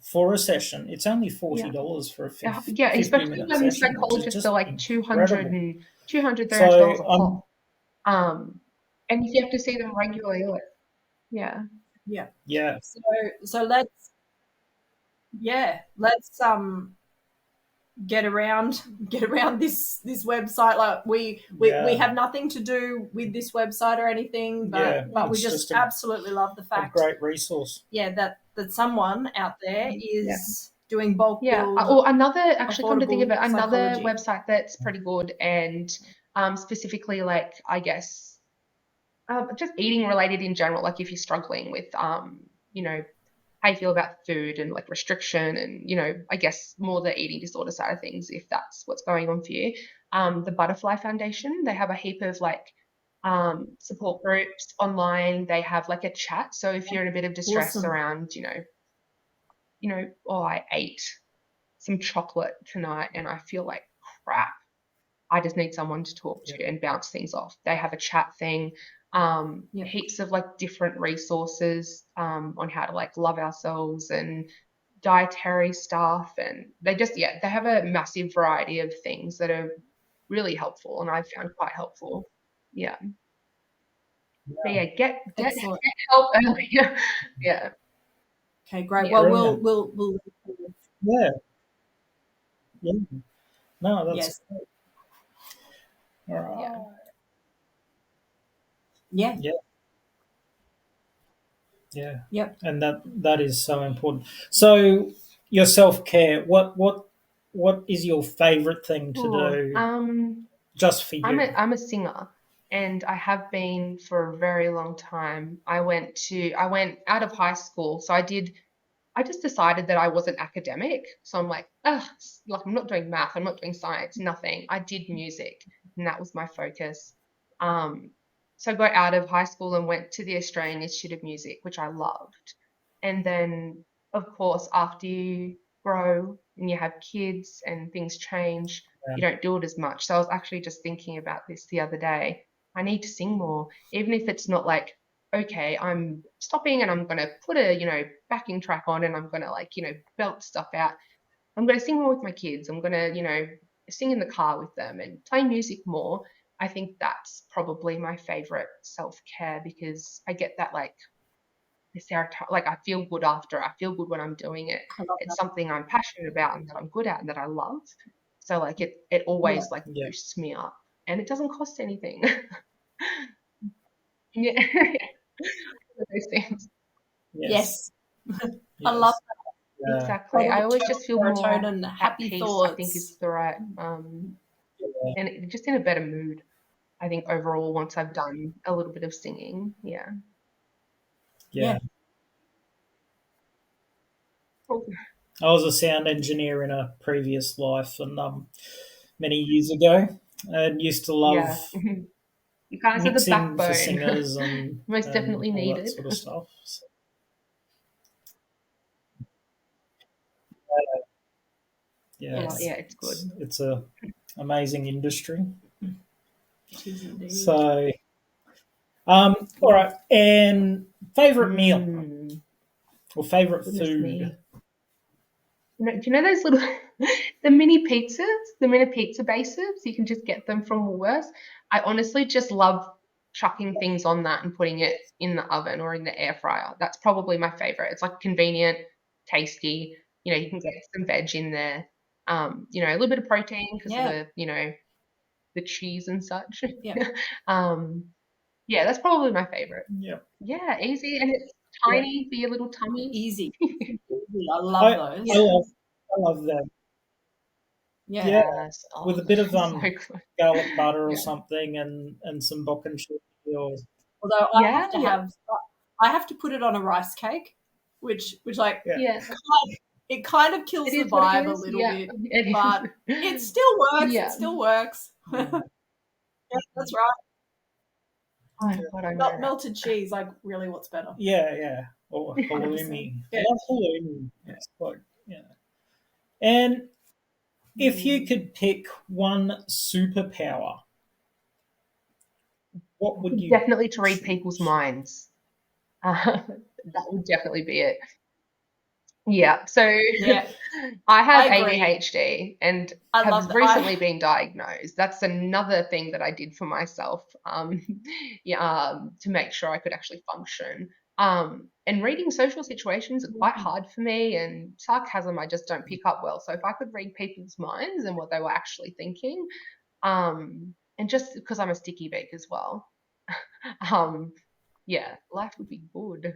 for a session, it's only Yeah. $40 for a Yeah, 50 especially minute when session, which is psychologists are just like incredible. $200 a So pop. And if you have to see them regularly, like, yeah. yeah, so let's get around this website. Like we yeah, have nothing to do with this website or anything, but we it's just just absolutely love the a fact great resource. that someone out there is doing bulk Yeah. build Or actually come to think of it, affordable another psychology. website that's pretty good and specifically like, I guess, just eating related in general, like if you're struggling with, how you feel about food and like restriction and, I guess more the eating disorder side of things, if that's what's going on for you. The Butterfly Foundation, they have a heap of like support groups online. They have like a chat. So if you're in a bit of distress Awesome. around, oh, I ate some chocolate tonight and I feel like crap. I just need someone to talk Yeah. to and bounce things off. They have a chat thing, Yep. heaps of like different resources on how to like love ourselves and dietary stuff. And they have a massive variety of things that are really helpful and I've found quite helpful. Yeah. But yeah, get Excellent. help early. Yeah. Okay, great. Yeah. Well, Brilliant. we'll Yeah. Yeah. No, that's yes. all right. Yeah. Yeah. Yeah. Yeah. Yep. And that is so important. So your self care. What is your favorite thing to Cool. do just for I'm you? a singer and I have been for a very long time. I went out of high school, so I just decided that I wasn't academic. So I'm like, ugh, like I'm not doing math, I'm not doing science, nothing. I did music and that was my focus. Um, so I got out of high school and went to the Australian Institute of Music, which I loved. And then, of course, after you grow and you have kids and things change, Yeah. you don't do it as much. So I was actually just thinking about this the other day. I need to sing more, even if it's not like, okay, I'm stopping and I'm going to put a, backing track on and I'm going to like, belt stuff out. I'm going to sing more with my kids. I'm going to, sing in the car with them and play music more. I think that's probably my favorite self-care because I get that like the serotonin, like I feel good after. I feel good when I'm doing it. I love It's that. something I'm passionate about and that I'm good at and that I love. So like it Yeah. always like Yeah. boosts me up and it doesn't cost anything. Yeah. Those things. Yes. Yes. I love Yes. Yeah. Exactly. I totally always turn just feel on more serotonin, at happy peace, I think is thoughts. the right, Yeah. and just in a better mood, I think overall once I've done a little bit of singing. Yeah. Yeah. Yeah. Cool. I was a sound engineer in a previous life, and many years ago, and used to Yeah. love You guys are the mixing for backbone. singers Most and definitely all that needed. sort of stuff. So, yeah, Well, Yes. yeah, it's good. it's a amazing industry. It is indeed. So, all Yeah. right, and favorite meal Mm, or favorite goodness food? me. Do you know those little the mini pizzas, the mini pizza bases? You can just get them from Woolworths. I honestly just love chucking things on that and putting it in the oven or in the air fryer. That's probably my favorite. It's like convenient, tasty. You can get some veg in there. A little bit of protein because of Yeah. the cheese and such. Yeah. um, yeah, that's probably my favorite. Yeah, Yeah, easy and it's yeah. tiny for your little tummy. Easy. Easy. I I love I those. Yeah. love I love that. Yeah. Yeah, Yes. with Oh, a bit of so good. garlic butter or Yeah. something, and some bok and chili or Although Yeah, yeah, I have to put it on a rice cake, which like yeah, yeah. it kind of It kills the is what it vibe a is. little Yeah, bit, it is. but it still works. It Yeah. still works. yeah, Yeah, that's right. Oh my God, I know, right? Melted cheese, like really, what's better? yeah, yeah. Or 100%. halloumi. I Yeah. love halloumi. It's quite yeah. And if you Mm. could pick one superpower, what would you Definitely to read people's choose? minds. That would definitely be it. Yeah. So Yeah, I have I agree. ADHD and I love have that. recently been diagnosed. That's another thing that I did for myself, yeah, to make sure I could actually function. And reading social situations are quite hard for me, and sarcasm I just don't pick up well. So if I could read people's minds and what they were actually thinking, and just because I'm a sticky beak as well, um, yeah, life would be good.